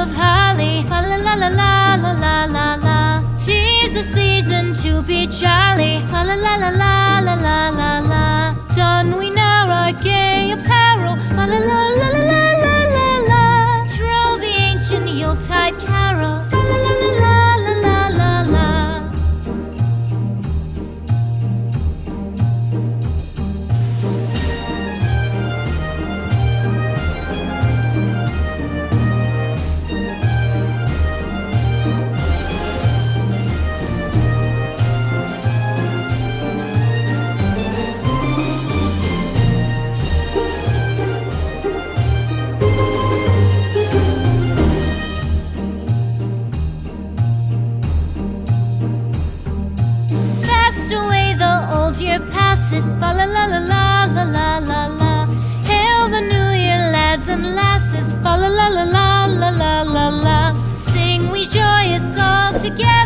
of holly, fa la la la la la la la la. 'Tis the season to be jolly, fa la la la la la la la la. Don we now our gay apparel, fa la la la la la la la la. Troll the ancient Yuletide carol, fa la la la la la la la la. Year passes, fa la la la la la la la la. Hail the new year, lads and lasses, fa la la la la la la la la. Sing we joyous all together.